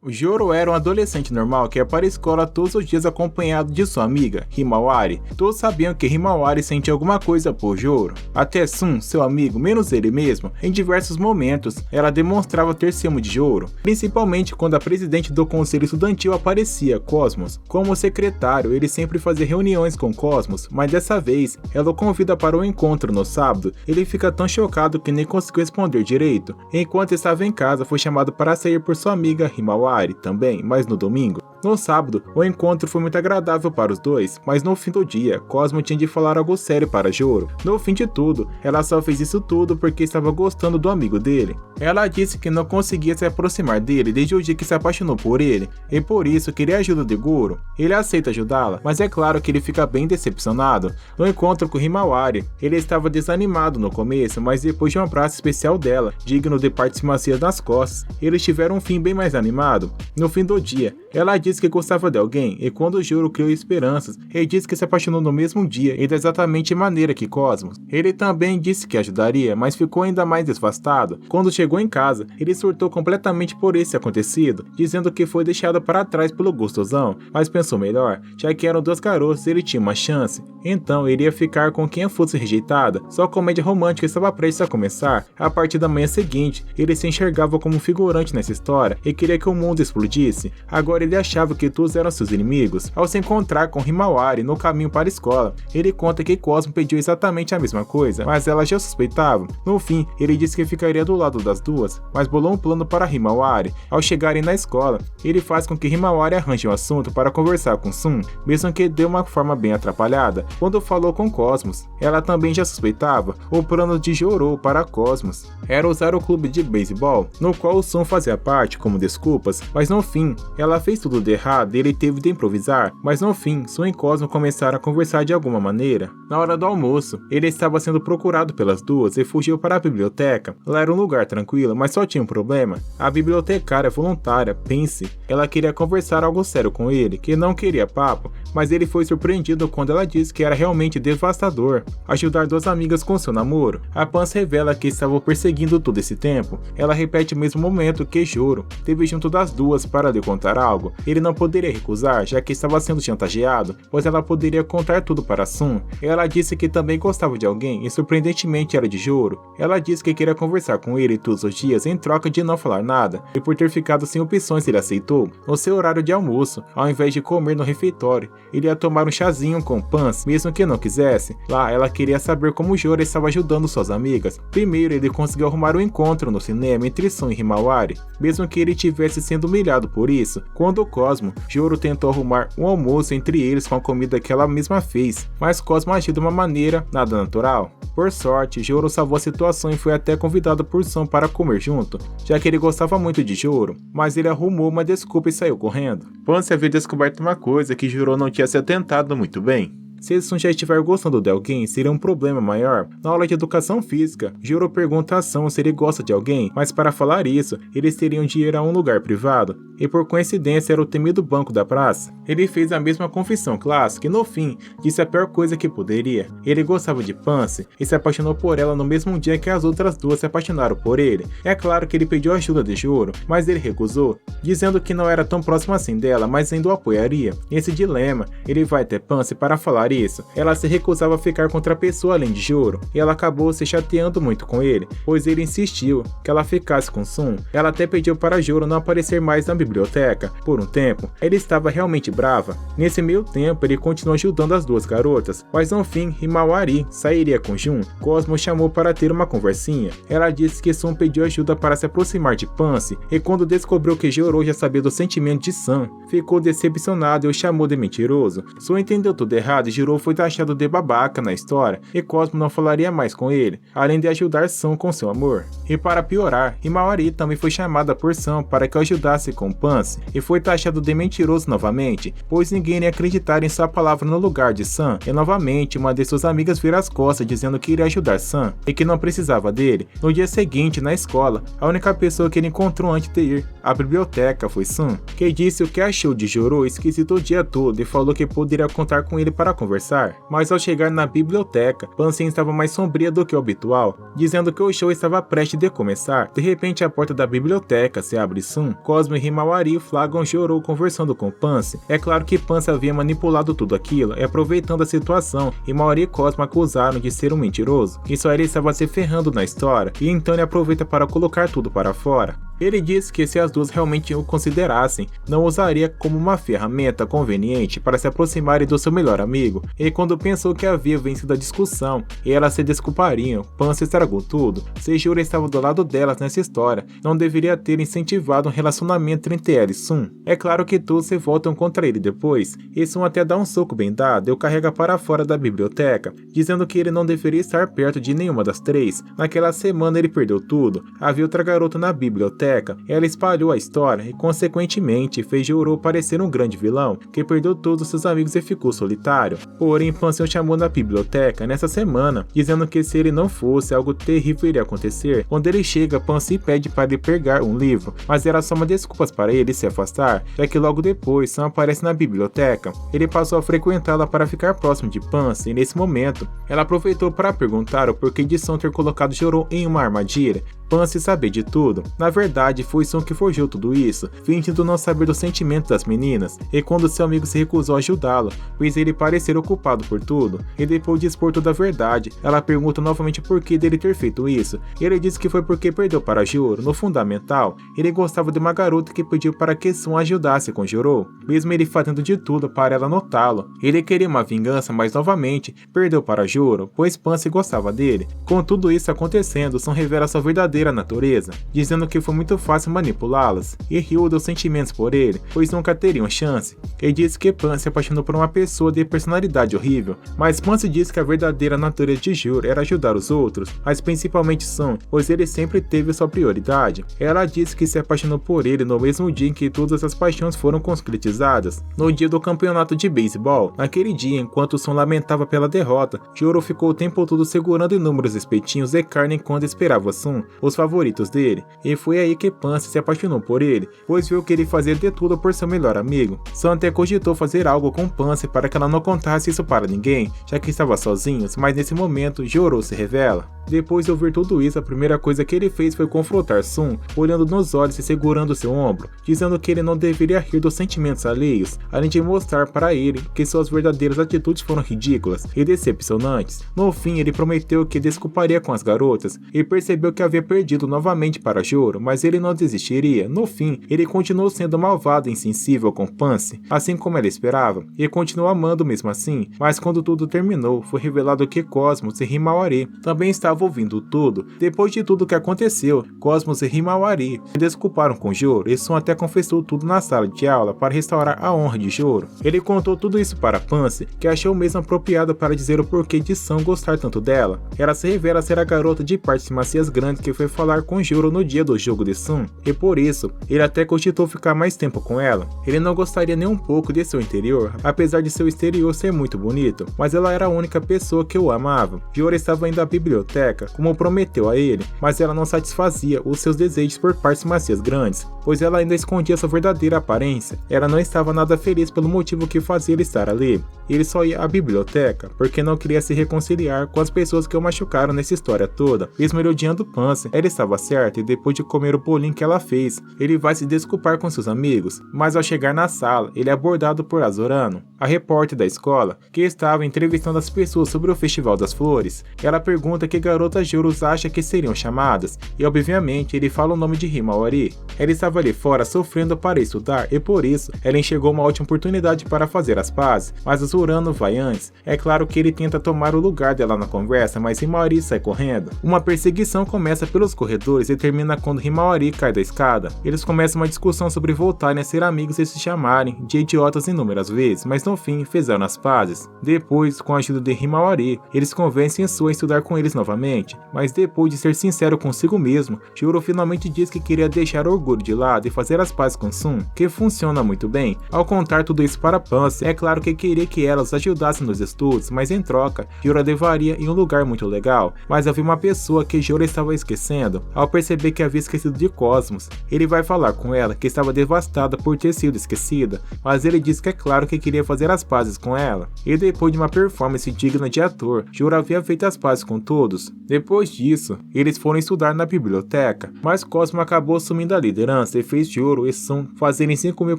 O Joro era um adolescente normal que ia para a escola todos os dias acompanhado de sua amiga, Himawari. Todos sabiam que Himawari sentia alguma coisa por Joro. Até Sun, seu amigo, menos ele mesmo, em diversos momentos, ela demonstrava ter ciúme de Joro, principalmente quando a presidente do conselho estudantil aparecia, Cosmos. Como secretário, ele sempre fazia reuniões com Cosmos, mas dessa vez, ela o convida para um encontro no sábado. Ele fica tão chocado que nem conseguiu responder direito. Enquanto estava em casa, foi chamado para sair por sua amiga Himawari também, mas no domingo. No sábado, o encontro foi muito agradável para os dois, mas no fim do dia, Cosmo tinha de falar algo sério para Joro. No fim de tudo, ela só fez isso tudo porque estava gostando do amigo dele. Ela disse que não conseguia se aproximar dele desde o dia que se apaixonou por ele, e por isso queria a ajuda de Goro. Ele aceita ajudá-la, mas é claro que ele fica bem decepcionado. No encontro com Himawari, ele estava desanimado no começo, mas depois de um abraço especial dela, digno de partes macias nas costas, eles tiveram um fim bem mais animado. No fim do dia, ela disse que gostava de alguém, e quando Joro criou esperanças, ele disse que se apaixonou no mesmo dia e da exatamente maneira que Cosmos. Ele também disse que ajudaria, mas ficou ainda mais devastado. Quando chegou em casa, ele surtou completamente por esse acontecido, dizendo que foi deixado para trás pelo gostosão, mas pensou melhor, já que eram duas garotas e ele tinha uma chance. Então ele ia ficar com quem fosse rejeitada. Sua comédia romântica estava prestes a começar. A partir da manhã seguinte, ele se enxergava como um figurante nessa história e queria que o mundo explodisse. Agora ele achava que todos eram seus inimigos. Ao se encontrar com Himawari no caminho para a escola, ele conta que Cosmo pediu exatamente a mesma coisa, mas ela já suspeitava. No fim, ele disse que ficaria do lado das duas, mas bolou um plano para Himawari. Ao chegarem na escola, ele faz com que Himawari arranje um assunto para conversar com Sun, mesmo que de uma forma bem atrapalhada. Quando falou com Cosmos, ela também já suspeitava. O plano de Joro para Cosmos era usar o clube de beisebol, no qual o Sun fazia parte, como desculpas, mas no fim, ela fez tudo de errado e ele teve de improvisar, mas no fim, Sun e Cosmo começaram a conversar de alguma maneira. Na hora do almoço, ele estava sendo procurado pelas duas e fugiu para a biblioteca. Lá era um lugar tranquilo, mas só tinha um problema. A bibliotecária voluntária, Pense, ela queria conversar algo sério com ele, que não queria papo, mas ele foi surpreendido quando ela disse que era realmente devastador ajudar duas amigas com seu namoro. A Pans revela que estava perseguindo todo esse tempo. Ela repete o mesmo momento que Joro teve junto das duas para lhe contar algo. Ele não poderia recusar, já que estava sendo chantageado, pois ela poderia contar tudo para Sun. Ela disse que também gostava de alguém e surpreendentemente era de Joro. Ela disse que queria conversar com ele todos os dias em troca de não falar nada, e por ter ficado sem opções ele aceitou. No seu horário de almoço, ao invés de comer no refeitório, ele ia tomar um chazinho com Pans, mesmo que não quisesse. Lá ela queria saber como Joro estava ajudando suas amigas. Primeiro ele conseguiu arrumar um encontro no cinema entre Sun e Himawari, mesmo que ele tivesse sendo humilhado por isso. Quando Cosmo, Joro tentou arrumar um almoço entre eles com a comida que ela mesma fez, mas Cosmo agiu de uma maneira nada natural. Por sorte, Joro salvou a situação e foi até convidado por Sun para comer junto, já que ele gostava muito de Joro, mas ele arrumou uma desculpa e saiu correndo. Pans havia descoberto uma coisa que Joro não tinha se atentado muito bem. Se Sun já estiver gostando de alguém, seria um problema maior. Na aula de educação física, Joro pergunta a Sun se ele gosta de alguém, mas para falar isso, eles teriam de ir a um lugar privado, e por coincidência era o temido banco da praça. Ele fez a mesma confissão clássica e no fim, disse a pior coisa que poderia. Ele gostava de Pansy e se apaixonou por ela no mesmo dia que as outras duas se apaixonaram por ele. É claro que ele pediu ajuda de Joro, mas ele recusou, dizendo que não era tão próximo assim dela, mas ainda o apoiaria. Nesse dilema, ele vai até Pansy para falar isso. Ela se recusava a ficar com outra pessoa além de Joro, e ela acabou se chateando muito com ele, pois ele insistiu que ela ficasse com Sun. Ela até pediu para Joro não aparecer mais na biblioteca. Por um tempo, ele estava realmente brava. Nesse meio tempo, ele continuou ajudando as duas garotas, mas no fim, Himawari sairia com Jun. Cosmo chamou para ter uma conversinha. Ela disse que Sun pediu ajuda para se aproximar de Pansy, e quando descobriu que Joro já sabia do sentimento de Sun, ficou decepcionado e o chamou de mentiroso. Sun entendeu tudo errado e Jiro foi taxado de babaca na história, e Cosmo não falaria mais com ele, além de ajudar Sun com seu amor. E para piorar, Himawari também foi chamada por Sun para que o ajudasse com Pansy, e foi taxado de mentiroso novamente, pois ninguém ia acreditar em sua palavra no lugar de Sun, e novamente uma de suas amigas vira as costas dizendo que iria ajudar Sun, e que não precisava dele. No dia seguinte, na escola, a única pessoa que ele encontrou antes de ir à biblioteca foi Sun, que disse o que achou de Joro esquisito o dia todo e falou que poderia contar com ele para conversar. Mas ao chegar na biblioteca, Pansy estava mais sombria do que o habitual, dizendo que o show estava prestes a começar. De repente a porta da biblioteca se abre. Sun, Cosmo e Himawari Himawari flagram Joro conversando com Pansy. É claro que Pansy havia manipulado tudo aquilo, e aproveitando a situação, Himawari e Cosmo acusaram de ser um mentiroso, que só ele estava se ferrando na história, e então ele aproveita para colocar tudo para fora. Ele disse que se as duas realmente o considerassem, não usaria como uma ferramenta conveniente para se aproximarem do seu melhor amigo, e quando pensou que havia vencido a discussão e elas se desculpariam, Pansy estragou tudo. Se Juro estava do lado delas nessa história, não deveria ter incentivado um relacionamento entre ela e Sun. É claro que todos se voltam contra ele depois, e Sun até dá um soco bem dado e o carrega para fora da biblioteca, dizendo que ele não deveria estar perto de nenhuma das três. Naquela semana ele perdeu tudo, havia outra garota na biblioteca. Ela espalhou a história e, consequentemente, fez Joro parecer um grande vilão, que perdeu todos os seus amigos e ficou solitário. Porém, Pansy o chamou na biblioteca nessa semana, dizendo que se ele não fosse, algo terrível iria acontecer. Quando ele chega, Pansy pede para ele pegar um livro, mas era só uma desculpa para ele se afastar, já que logo depois Sam aparece na biblioteca. Ele passou a frequentá-la para ficar próximo de Pansy, e nesse momento, ela aproveitou para perguntar o porquê de Sam ter colocado Joro em uma armadilha. Pansy saber de tudo. Na verdade, foi Sun que forjou tudo isso, fingindo não saber dos sentimentos das meninas, e quando seu amigo se recusou a ajudá-lo, pois ele parecer ocupado por tudo, e depois de expor toda a verdade, ela pergunta novamente o porquê dele ter feito isso, e ele diz que foi porque perdeu para Joro. No fundamental, ele gostava de uma garota que pediu para que Sun ajudasse com Joro, mesmo ele fazendo de tudo para ela notá-lo. Ele queria uma vingança, mas novamente, perdeu para Joro, pois Pansy gostava dele. Com tudo isso acontecendo, Sun revela sua verdadeira natureza, dizendo que foi muito fácil manipulá-las, e riu dos sentimentos por ele, pois nunca teriam chance. Ele disse que Pansy se apaixonou por uma pessoa de personalidade horrível, mas Pansy disse que a verdadeira natureza de Juro era ajudar os outros, mas principalmente Sun, pois ele sempre teve sua prioridade. Ela disse que se apaixonou por ele no mesmo dia em que todas as paixões foram concretizadas, no dia do campeonato de beisebol. Naquele dia, enquanto Sun lamentava pela derrota, Juro ficou o tempo todo segurando inúmeros espetinhos de carne enquanto esperava Sun, os favoritos dele, e foi aí que Pansy se apaixonou por ele, pois viu que ele fazia de tudo por seu melhor amigo. Sun até cogitou fazer algo com Pansy para que ela não contasse isso para ninguém, já que estava sozinhos, mas nesse momento Joro se revela. Depois de ouvir tudo isso, a primeira coisa que ele fez foi confrontar Sun, olhando nos olhos e segurando seu ombro, dizendo que ele não deveria rir dos sentimentos alheios, além de mostrar para ele que suas verdadeiras atitudes foram ridículas e decepcionantes. No fim, ele prometeu que desculparia com as garotas, e percebeu que havia perdido novamente para Joro, mas ele não desistiria. No fim, ele continuou sendo malvado e insensível com Pansy, assim como ela esperava, e continuou amando mesmo assim, mas quando tudo terminou, foi revelado que Cosmos e Himawari também estavam ouvindo tudo. Depois de tudo que aconteceu, Cosmos e Himawari se desculparam com Joro, e Sun até confessou tudo na sala de aula para restaurar a honra de Joro. Ele contou tudo isso para Pansy, que achou mesmo apropriado para dizer o porquê de Sun gostar tanto dela. Ela se revela ser a garota de partes macias grandes que foi falar com Joro no dia do jogo de Sun, e por isso, ele até cogitou ficar mais tempo com ela. Ele não gostaria nem um pouco de seu interior, apesar de seu exterior ser muito bonito, mas ela era a única pessoa que o amava. Joro estava indo à biblioteca, como prometeu a ele, mas ela não satisfazia os seus desejos por partes macias grandes, pois ela ainda escondia sua verdadeira aparência. Ela não estava nada feliz pelo motivo que fazia ele estar ali. Ele só ia à biblioteca porque não queria se reconciliar com as pessoas que o machucaram nessa história toda. Mesmo ele odiando Pansy, ela estava certa, e depois de comer o bolinho que ela fez, ele vai se desculpar com seus amigos, mas ao chegar na sala, ele é abordado por Azorano, a repórter da escola, que estava entrevistando as pessoas sobre o Festival das Flores. Ela pergunta que garotas Juros acha que seriam chamadas, e obviamente ele fala o nome de Himawari. Ela estava ali fora sofrendo para estudar, e por isso ela enxergou uma ótima oportunidade para fazer as pazes, mas Azorano vai antes. É claro que ele tenta tomar o lugar dela na conversa, mas Himawari sai correndo. Uma perseguição começa pelos corredores e termina quando Himawari cai da escada. Eles começam uma discussão sobre voltarem a ser amigos e se chamarem de idiotas inúmeras vezes, mas no fim fizeram as pazes. Depois, com a ajuda de Himawari, eles convencem Sun a estudar com eles novamente, mas depois de ser sincero consigo mesmo, Juro finalmente diz que queria deixar o orgulho de lado e fazer as pazes com Sun, que funciona muito bem. Ao contar tudo isso para Pansy, é claro que queria que elas ajudassem nos estudos, mas em troca, Juro a levaria em um lugar muito legal. Mas havia uma pessoa que Juro estava esquecendo. Ao perceber que havia esquecido de Cosmos, ele vai falar com ela que estava devastada por ter sido esquecida, mas ele diz que é claro que queria fazer as pazes com ela. E depois de uma performance digna de ator, Juro havia feito as pazes com todos. outros. Depois disso, eles foram estudar na biblioteca, mas Cosmo acabou assumindo a liderança e fez Joro e Sun fazerem 5.000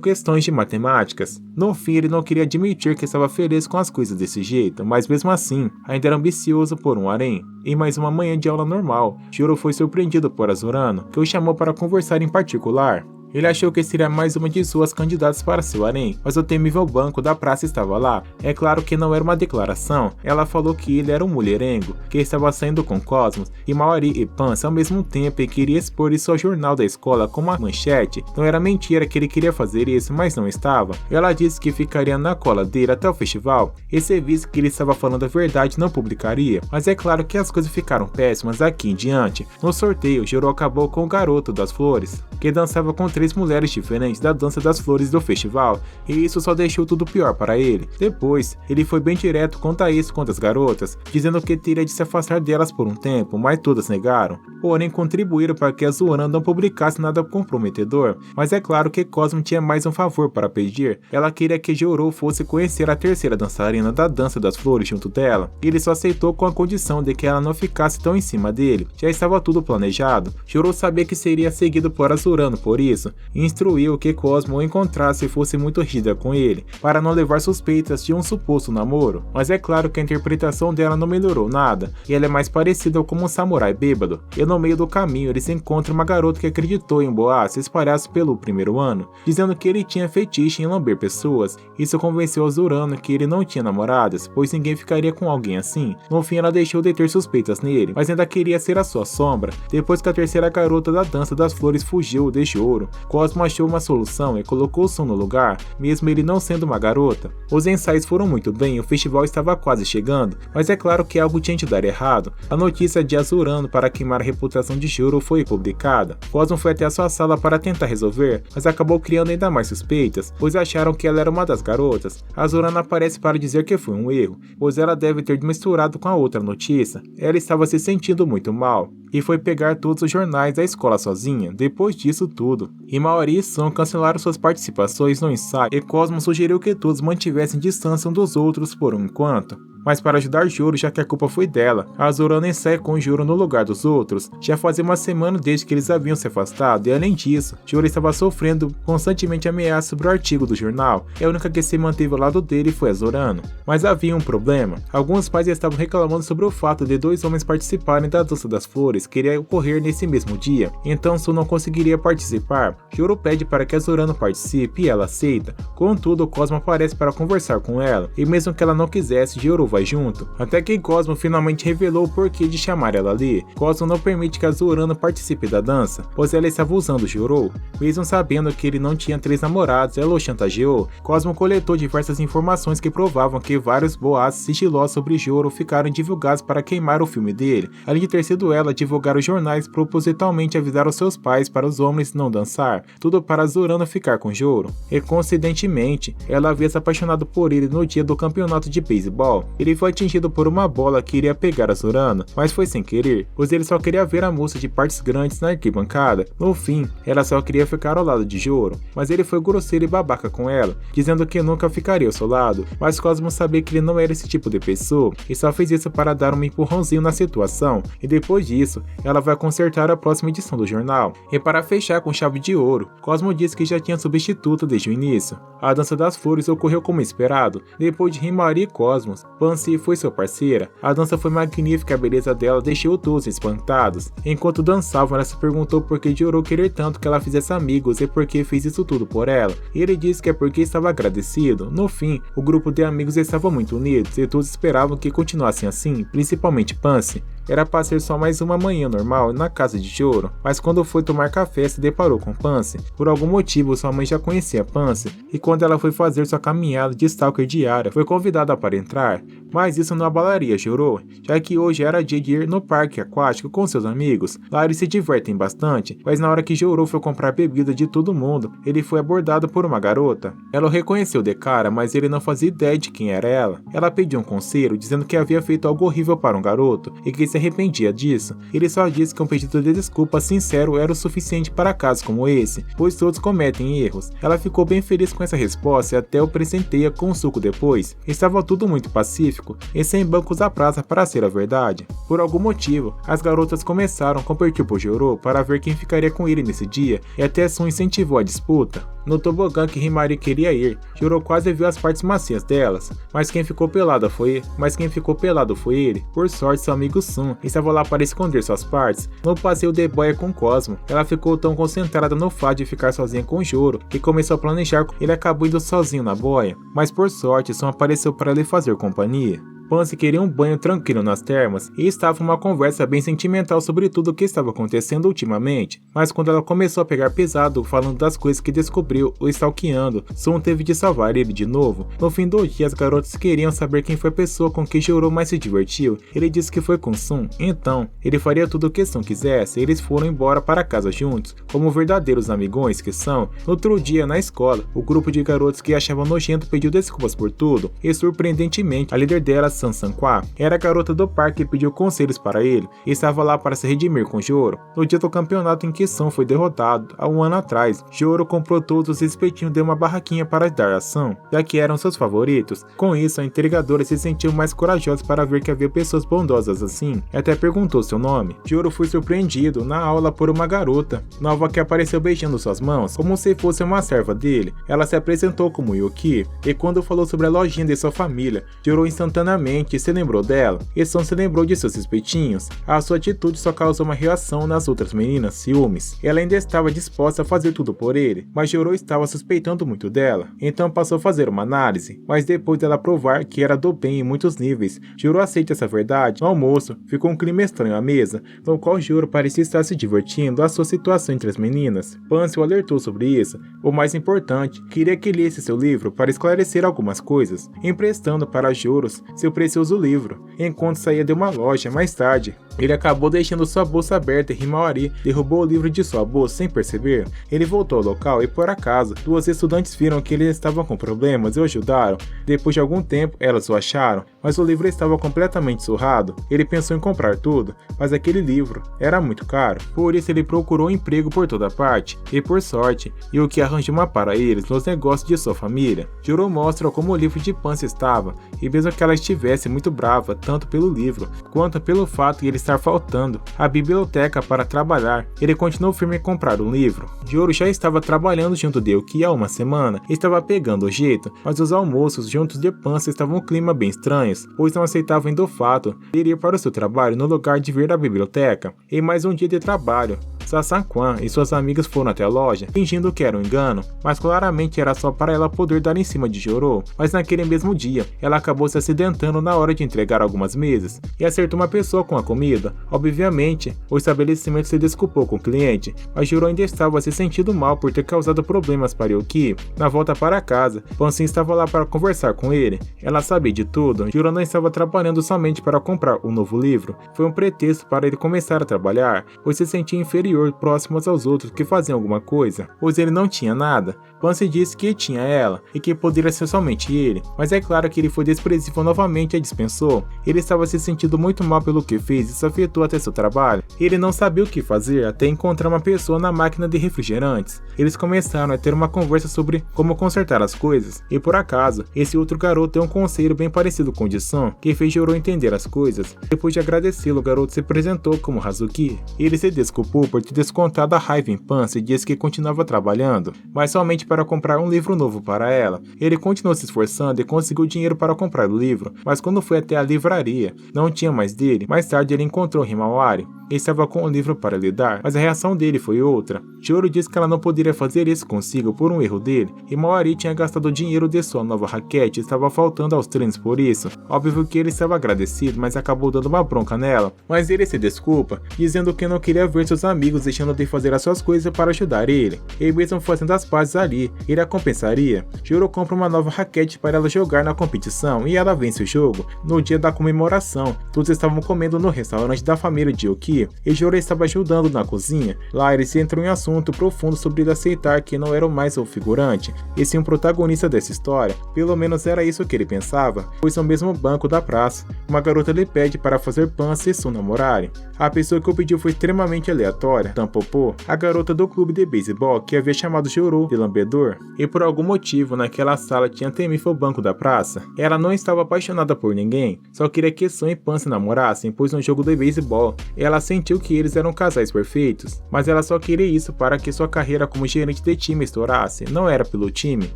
questões de matemáticas. No fim, ele não queria admitir que estava feliz com as coisas desse jeito, mas mesmo assim, ainda era ambicioso por um harém. Em mais uma manhã de aula normal, Joro foi surpreendido por Azurano, que o chamou para conversar em particular. Ele achou que seria mais uma de suas candidatas para seu harém, mas o temível banco da praça estava lá. É claro que não era uma declaração, ela falou que ele era um mulherengo, que estava saindo com Cosmos, Himawari e Pansy ao mesmo tempo e queria expor isso ao jornal da escola como uma manchete. Não era mentira que ele queria fazer isso, mas não estava. Ela disse que ficaria na cola dele até o festival, e se visse que ele estava falando a verdade não publicaria. Mas é claro que as coisas ficaram péssimas daqui em diante. No sorteio, Joro acabou com o garoto das flores, que dançava com 3 mulheres diferentes da dança das flores do festival, e isso só deixou tudo pior para ele. Depois, ele foi bem direto quanto a isso contra as garotas, dizendo que teria de se afastar delas por um tempo, mas todas negaram. Porém, contribuíram para que a Azurano não publicasse nada comprometedor, mas é claro que Cosmo tinha mais um favor para pedir. Ela queria que Joro fosse conhecer a terceira dançarina da dança das flores junto dela. Ele só aceitou com a condição de que ela não ficasse tão em cima dele. Já estava tudo planejado. Joro sabia que seria seguido por Azurano por isso, e instruiu que Cosmo o encontrasse e fosse muito rígida com ele, para não levar suspeitas de um suposto namoro. Mas é claro que a interpretação dela não melhorou nada, e ela é mais parecida com um samurai bêbado. E no meio do caminho eles encontram uma garota que acreditou em boatos espalhados pelo primeiro ano, dizendo que ele tinha fetiche em lamber pessoas. Isso convenceu Azurano que ele não tinha namoradas, pois ninguém ficaria com alguém assim. No fim ela deixou de ter suspeitas nele, mas ainda queria ser a sua sombra. Depois que a terceira garota da dança das flores fugiu de Joro, Cosmo achou uma solução e colocou Sun no lugar, mesmo ele não sendo uma garota. Os ensaios foram muito bem e o festival estava quase chegando, mas é claro que algo tinha de dar errado. A notícia de Azurano para queimar a reputação de Joro foi publicada. Cosmo foi até a sua sala para tentar resolver, mas acabou criando ainda mais suspeitas, pois acharam que ela era uma das garotas. Azurano aparece para dizer que foi um erro, pois ela deve ter misturado com a outra notícia. Ela estava se sentindo muito mal e foi pegar todos os jornais da escola sozinha. Depois disso tudo, Himawari e Sun cancelaram suas participações no ensaio e Cosmo sugeriu que todos mantivessem distância um dos outros por um enquanto. Mas para ajudar Joro, já que a culpa foi dela, Azurano ensaia com Joro no lugar dos outros. Já fazia uma semana desde que eles haviam se afastado e além disso, Joro estava sofrendo constantemente ameaças sobre o artigo do jornal, e a única que se manteve ao lado dele foi Azurano. Mas havia um problema. Alguns pais estavam reclamando sobre o fato de 2 homens participarem da dança das flores que iria ocorrer nesse mesmo dia, então Sun não conseguiria participar. Joro pede para que Azurano participe e ela aceita. Contudo, Cosmo aparece para conversar com ela, e mesmo que ela não quisesse, Joro vai junto, até que Cosmo finalmente revelou o porquê de chamar ela ali. Cosmo não permite que Azurano participe da dança, pois ela estava usando Joro. Mesmo sabendo que ele não tinha 3 namorados, ela o chantageou. Cosmo coletou diversas informações que provavam que vários boatos sigilosos sobre Joro ficaram divulgados para queimar o filme dele, além de ter sido ela divulgar os jornais propositalmente avisar os seus pais para os homens não dançar, tudo para Azurano ficar com Joro. E coincidentemente, ela havia se apaixonado por ele no dia do campeonato de beisebol. Ele foi atingido por uma bola que iria pegar Azurano, mas foi sem querer, pois ele só queria ver a moça de partes grandes na arquibancada. No fim, ela só queria ficar ao lado de Joro, mas ele foi grosseiro e babaca com ela, dizendo que nunca ficaria ao seu lado, mas Cosmo sabia que ele não era esse tipo de pessoa, e só fez isso para dar um empurrãozinho na situação, e depois disso, ela vai consertar a próxima edição do jornal. E para fechar com chave de ouro, Cosmo disse que já tinha substituto desde o início. A dança das flores ocorreu como esperado, depois de Himawari e Cosmos, Pansy foi sua parceira. A dança foi magnífica e a beleza dela deixou todos espantados. Enquanto dançavam, ela se perguntou por que Joro querer tanto que ela fizesse amigos e por que fez isso tudo por ela. Ele disse que é porque estava agradecido. No fim, o grupo de amigos estava muito unidos e todos esperavam que continuassem assim, principalmente Pansy. Era para ser só mais uma manhã normal na casa de Joro, mas quando foi tomar café se deparou com Pansy. Por algum motivo sua mãe já conhecia Pansy, e quando ela foi fazer sua caminhada de stalker diária, foi convidada para entrar. Mas isso não abalaria Joro, já que hoje era dia de ir no parque aquático com seus amigos. Lá eles se divertem bastante, mas na hora que Joro foi comprar bebida de todo mundo, ele foi abordado por uma garota. Ela o reconheceu de cara, mas ele não fazia ideia de quem era ela. Ela pediu um conselho, dizendo que havia feito algo horrível para um garoto, e que se arrependia disso. Ele só disse que um pedido de desculpa sincero era o suficiente para casos como esse, pois todos cometem erros. Ela ficou bem feliz com essa resposta e até o presenteia com um suco depois. Estava tudo muito pacífico e sem bancos da praça, para ser a verdade. Por algum motivo, as garotas começaram a competir por Joro para ver quem ficaria com ele nesse dia e até Sun incentivou a disputa. No tobogã que Himawari queria ir, Joro quase viu as partes macias delas, mas quem ficou pelado foi ele. Por sorte, seu amigo Sun estava lá para esconder suas partes. No passeio de boia com Cosmo, ela ficou tão concentrada no fato de ficar sozinha com Joro que começou a planejar. Ele acabou indo sozinho na boia, mas por sorte Sun apareceu para lhe fazer companhia. Pansy queria um banho tranquilo nas termas e estava uma conversa bem sentimental sobre tudo o que estava acontecendo ultimamente, mas quando ela começou a pegar pesado falando das coisas que descobriu o stalkeando, Sun teve de salvar ele de novo. No fim do dia, as garotas queriam saber quem foi a pessoa com quem Joro mais se divertiu. Ele disse que foi com Sun, então ele faria tudo o que Sun quisesse. Eles foram embora para casa juntos, como verdadeiros amigões que são. No outro dia, na escola, o grupo de garotos que achavam nojento pediu desculpas por tudo, e surpreendentemente, a líder delas, Sansankwa, era a garota do parque e pediu conselhos para ele, e estava lá para se redimir com Joro. No dia do campeonato em que Sun foi derrotado, há um ano atrás, Joro comprou todos os espetinhos de uma barraquinha para dar a Sun, já que eram seus favoritos. Com isso, a intrigadora se sentiu mais corajosa para ver que havia pessoas bondosas assim, e até perguntou seu nome. Joro foi surpreendido na aula por uma garota nova que apareceu beijando suas mãos, como se fosse uma serva dele. Ela se apresentou como Yuki, e quando falou sobre a lojinha de sua família, Joro instantaneamente se lembrou dela, e Sun se lembrou de seus espetinhos. A sua atitude só causou uma reação nas outras meninas, ciúmes. Ela ainda estava disposta a fazer tudo por ele, mas Joro estava suspeitando muito dela, então passou a fazer uma análise. Mas depois dela provar que era do bem em muitos níveis, Joro aceita essa verdade. No almoço, ficou um clima estranho à mesa, no qual Joro parecia estar se divertindo à sua situação entre as meninas. Pansy o alertou sobre isso. O mais importante, queria que lesse seu livro para esclarecer algumas coisas, emprestando para Joro seu precioso livro. Enquanto saía de uma loja mais tarde, ele acabou deixando sua bolsa aberta e Himawari derrubou o livro de sua bolsa sem perceber. Ele voltou ao local e, por acaso, duas estudantes viram que eles estavam com problemas e o ajudaram. Depois de algum tempo, elas o acharam, mas o livro estava completamente surrado. Ele pensou em comprar tudo, mas aquele livro era muito caro. Por isso ele procurou emprego por toda parte, e por sorte, Yuki arranjou uma para eles nos negócios de sua família. Joro mostra como o livro de Pansy estava, e mesmo que ela estivesse muito brava, tanto pelo livro, quanto pelo fato de ele estar faltando a biblioteca para trabalhar, ele continuou firme em comprar um livro. Joro já estava trabalhando junto de Yuki há uma semana, estava pegando o jeito, mas os almoços juntos de Pansy estavam um clima bem estranhos, pois não aceitavam ainda o fato de ir para o seu trabalho no lugar de vir à biblioteca. Em mais um dia de trabalho, Sansankwa e suas amigas foram até a loja, fingindo que era um engano, mas claramente era só para ela poder dar em cima de Joro. Mas naquele mesmo dia, ela acabou se acidentando na hora de entregar algumas mesas, e acertou uma pessoa com a comida. Obviamente, o estabelecimento se desculpou com o cliente, mas Joro ainda estava se sentindo mal por ter causado problemas para Yuki. Na volta para casa, Pansy estava lá para conversar com ele. Ela sabia de tudo. Joro não estava trabalhando somente para comprar um novo livro, foi um pretexto para ele começar a trabalhar, pois se sentia inferior próximos aos outros que faziam alguma coisa, pois ele não tinha nada. Pansy disse que tinha ela e que poderia ser somente ele, mas é claro que ele foi desprezível novamente e a dispensou. Ele estava se sentindo muito mal pelo que fez e isso afetou até seu trabalho. Ele não sabia o que fazer até encontrar uma pessoa na máquina de refrigerantes. Eles começaram a ter uma conversa sobre como consertar as coisas, e por acaso, esse outro garoto é um conselheiro bem parecido com o de Sun, que fez Joro entender as coisas. Depois de agradecê-lo, o garoto se apresentou como Hazuki. Ele se desculpou por ter descontado a raiva em Pansy e disse que continuava trabalhando, mas somente para comprar um livro novo para ela. Ele continuou se esforçando e conseguiu dinheiro para comprar o livro, mas quando foi até a livraria, não tinha mais dele. Mais tarde ele encontrou Himawari. Ele estava com o livro para lhe dar, mas a reação dele foi outra. Joro disse que ela não poderia fazer isso consigo por um erro dele. Himawari tinha gastado o dinheiro de sua nova raquete e estava faltando aos treinos por isso. Óbvio que ele estava agradecido, mas acabou dando uma bronca nela. Mas ele se desculpa, dizendo que não queria ver seus amigos deixando de fazer as suas coisas para ajudar ele. E mesmo fazendo as pazes ali, ali, ele a compensaria. Joro compra uma nova raquete para ela jogar na competição e ela vence o jogo. No dia da comemoração, todos estavam comendo no restaurante da família de Yuki e Joro estava ajudando na cozinha. Lá eles entram em assunto profundo sobre ele aceitar que não era mais o figurante, e sim o protagonista dessa história. Pelo menos era isso que ele pensava, pois no mesmo banco da praça, uma garota lhe pede para fazer Pansy e Sun namorarem. A pessoa que o pediu foi extremamente aleatória, Tampopo, a garota do clube de beisebol que havia chamado Joro de lambedor, e por algum motivo naquela sala tinha Temifa o banco da praça. Ela não estava apaixonada por ninguém, só queria que Sun e Pansy namorassem, pois no jogo de beisebol ela sentiu que eles eram casais perfeitos, mas ela só queria isso para que sua carreira como gerente de time estourasse, não era pelo time.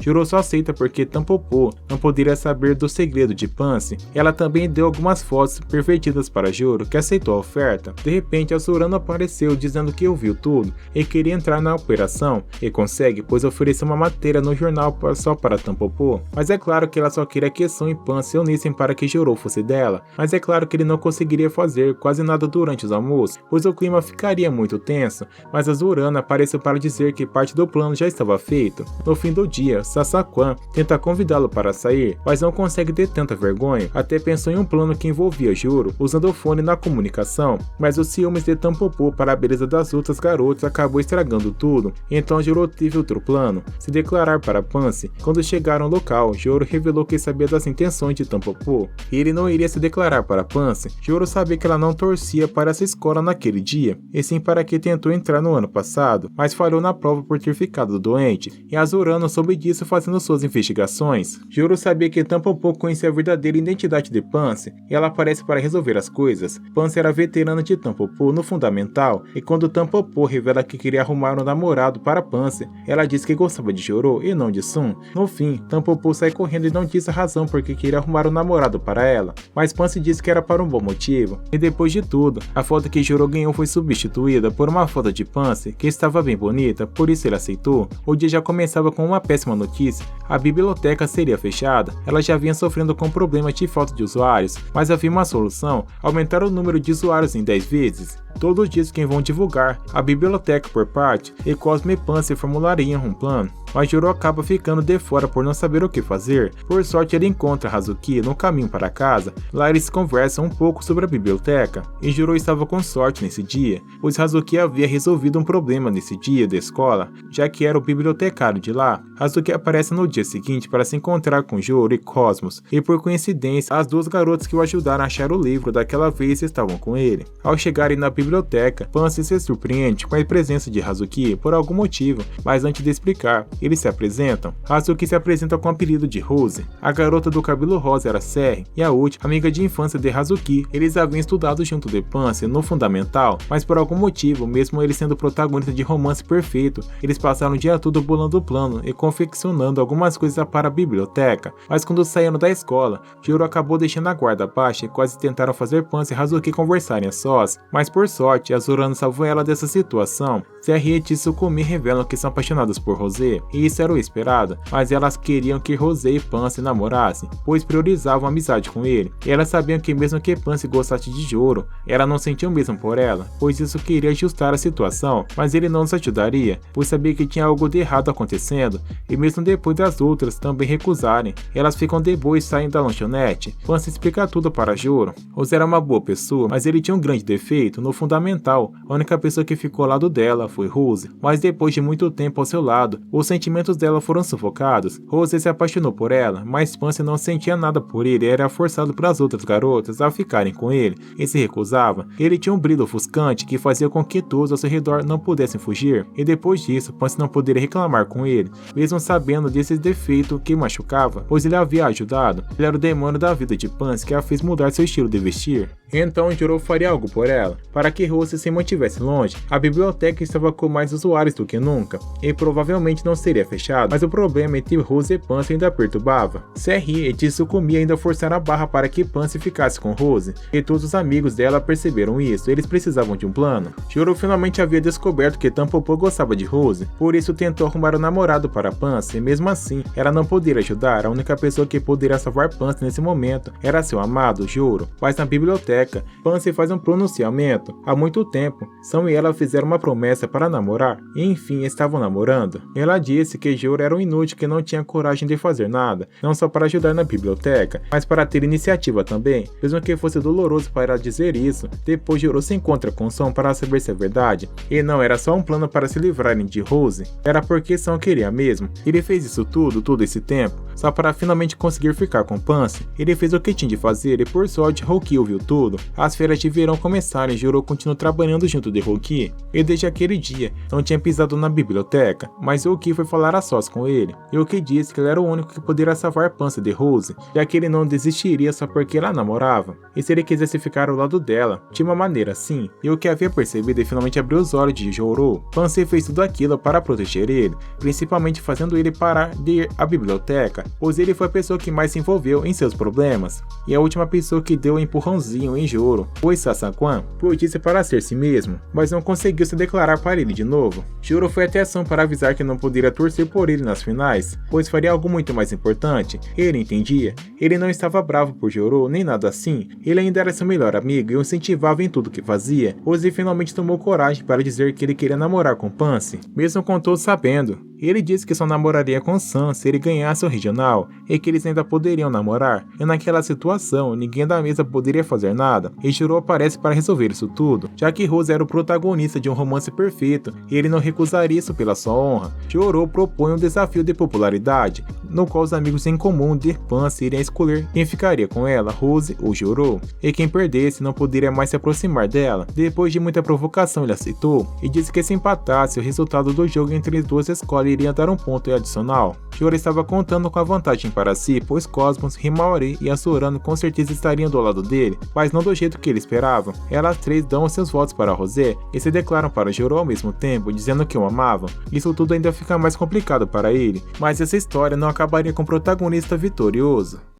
Joro só aceita porque Tampopo não poderia saber do segredo de Pansy. Ela também deu algumas fotos pervertidas para Joro, que aceitou a oferta. De repente, Azurano apareceu dizendo que ouviu tudo e queria entrar na operação, e consegue, pois ofereceu uma matéria no jornal só para Tampopo. Mas é claro que ela só queria que Sun e Pan se unissem para que Joro fosse dela, mas é claro que ele não conseguiria fazer quase nada durante os almoços, pois o clima ficaria muito tenso, mas Azurano apareceu para dizer que parte do plano já estava feito. No fim do dia, Sasakwan tenta convidá-lo para sair, mas não consegue ter tanta vergonha, até pensou em um plano que envolvia Joro usando o fone na comunicação, mas os ciúmes de Tampopo para a beleza das outras garotas acabou estragando tudo, então Joro teve outro plano, se declarar para Pansy. Quando chegaram ao local, Joro revelou que sabia das intenções de Tampopo, e ele não iria se declarar para Pansy. Joro sabia que ela não torcia para essa escola naquele dia, e sim para que tentou entrar no ano passado, mas falhou na prova por ter ficado doente, e Azurano soube disso fazendo suas investigações. Joro sabia que Tampopo conhecia a verdadeira identidade de Pansy, e ela aparece para resolver as coisas. Pansy era veterana de Tampopo no fundamental, e quando Tampopo revela que queria arrumar um namorado para Pansy, ela diz que gostava de Joro e não de Sun. No fim, Tampopo sai correndo e não diz a razão porque queria arrumar um namorado para ela, mas Pansy diz que era para um bom motivo. E depois de tudo, a foto que Joro ganhou foi substituída por uma foto de Pansy que estava bem bonita, por isso ele aceitou. O dia já começava com uma péssima notícia: a biblioteca seria fechada. Ela já vinha sofrendo com problemas de falta de usuários, mas havia uma solução: aumentar o número de usuários em 10 vezes. Todos os dias quem vão divulgar a biblioteca por parte, e Cosmo e Pansy formulariam um plano. Mas Joro acaba ficando de fora por não saber o que fazer. Por sorte, ele encontra Hazuki no caminho para casa. Lá eles conversam um pouco sobre a biblioteca, e Joro estava com sorte nesse dia, pois Hazuki havia resolvido um problema nesse dia da escola, já que era o bibliotecário de lá. Hazuki aparece no dia seguinte para se encontrar com Joro e Cosmos, e por coincidência, as duas garotas que o ajudaram a achar o livro daquela vez estavam com ele. Ao chegarem na biblioteca, Pansy se surpreende com a presença de Hazuki por algum motivo, mas antes de explicar, eles se apresentam. Hazuki se apresenta com o apelido de Rose. A garota do cabelo rosa era Serri, e a Uchi, amiga de infância de Hazuki. Eles haviam estudado junto de Pansy no fundamental, mas por algum motivo, mesmo eles sendo protagonistas de romance perfeito, eles passaram o dia todo bolando o plano e confeccionando algumas coisas para a biblioteca. Mas quando saíram da escola, Jiro acabou deixando a guarda baixa e quase tentaram fazer Pansy e Hazuki conversarem a sós, mas por sorte, Azurano salvou ela dessa situação. Serri e Tsukumi revelam que são apaixonados por Rosé, e isso era o esperado, mas elas queriam que Rosé e Pansy namorassem, pois priorizavam a amizade com ele. E elas sabiam que mesmo que Pansy gostasse de Joro, ela não sentia o mesmo por ela, pois isso queria ajustar a situação, mas ele não nos ajudaria, pois sabia que tinha algo de errado acontecendo, e mesmo depois das outras também recusarem, elas ficam de boa e saem da lanchonete. Pansy explica tudo para Joro. Rosé era uma boa pessoa, mas ele tinha um grande defeito no fundamental. A única pessoa que ficou ao lado dela foi Rose, mas depois de muito tempo ao seu lado, os sentimentos dela foram sufocados. Rose se apaixonou por ela, mas Pansy não sentia nada por ele e era forçado pelas outras garotas a ficarem com ele, e se recusava. Ele tinha um brilho ofuscante que fazia com que todos ao seu redor não pudessem fugir, e depois disso, Pansy não poderia reclamar com ele, mesmo sabendo desse defeito que machucava, pois ele havia ajudado. Ele era o demônio da vida de Pansy que a fez mudar seu estilo de vestir. Então Joro faria algo por ela, para que Rose se mantivesse longe. A biblioteca estava com mais usuários do que nunca, e provavelmente não seria fechada, mas o problema entre Rose e Pansy ainda perturbava. Serri e Tsukumi ainda forçaram a barra para que Pansy ficasse com Rose, e todos os amigos dela perceberam isso. Eles precisavam de um plano. Joro finalmente havia descoberto que Tampopo gostava de Rose, por isso tentou arrumar um namorado para Pansy, e mesmo assim, ela não poderia ajudar. A única pessoa que poderia salvar Pansy nesse momento era seu amado, Joro. Mas na biblioteca, Pansy faz um pronunciamento. Há muito tempo, Sam e ela fizeram uma promessa para namorar, e enfim estavam namorando. Ela diz disse que Joro era um inútil que não tinha coragem de fazer nada, não só para ajudar na biblioteca, mas para ter iniciativa também, mesmo que fosse doloroso para dizer isso. Depois Joro se encontra com Son para saber se é verdade, e não era só um plano para se livrarem de Rose, era porque Son queria mesmo. Ele fez isso todo esse tempo, só para finalmente conseguir ficar com Pansy. Ele fez o que tinha de fazer e por sorte Ruki ouviu tudo. As férias de verão começaram e Joro continuou trabalhando junto de Ruki, e desde aquele dia não tinha pisado na biblioteca, mas Ruki foi falar a sós com ele, e Ruki disse que ele era o único que poderia salvar Pansy de Rose, já que ele não desistiria só porque ela namorava, e se ele quisesse ficar ao lado dela, de uma maneira assim, e Ruki havia percebido e finalmente abriu os olhos de Joro. Pansy fez tudo aquilo para proteger ele, principalmente fazendo ele parar de ir à biblioteca, pois ele foi a pessoa que mais se envolveu em seus problemas, e a última pessoa que deu um empurrãozinho em Joro foi Sasakwan, por disse para ser si mesmo, mas não conseguiu se declarar para ele de novo. Joro foi até Son para avisar que não poderia torcer por ele nas finais, pois faria algo muito mais importante. Ele entendia, ele não estava bravo por Joro nem nada assim, ele ainda era seu melhor amigo e o incentivava em tudo que fazia. Ozzy finalmente tomou coragem para dizer que ele queria namorar com Pansy, mesmo com todos sabendo. Ele disse que só namoraria com Sun se ele ganhasse o regional, e que eles ainda poderiam namorar, e naquela situação ninguém da mesa poderia fazer nada, e Joro aparece para resolver isso tudo, já que Rose era o protagonista de um romance perfeito, e ele não recusaria isso pela sua honra. Joro propõe um desafio de popularidade, no qual os amigos em comum de Pansy iriam escolher quem ficaria com ela, Rose ou Joro, e quem perdesse não poderia mais se aproximar dela. Depois de muita provocação ele aceitou, e disse que se empatasse o resultado do jogo entre as duas escolas iria dar um ponto adicional. Joro estava contando com a vantagem para si, pois Cosmos, Himawari e Asurano com certeza estariam do lado dele, mas não do jeito que ele esperava. Elas três dão seus votos para Rosé e se declaram para Joro ao mesmo tempo, dizendo que o amavam. Isso tudo ainda fica mais complicado para ele, mas essa história não acabaria com o protagonista vitorioso.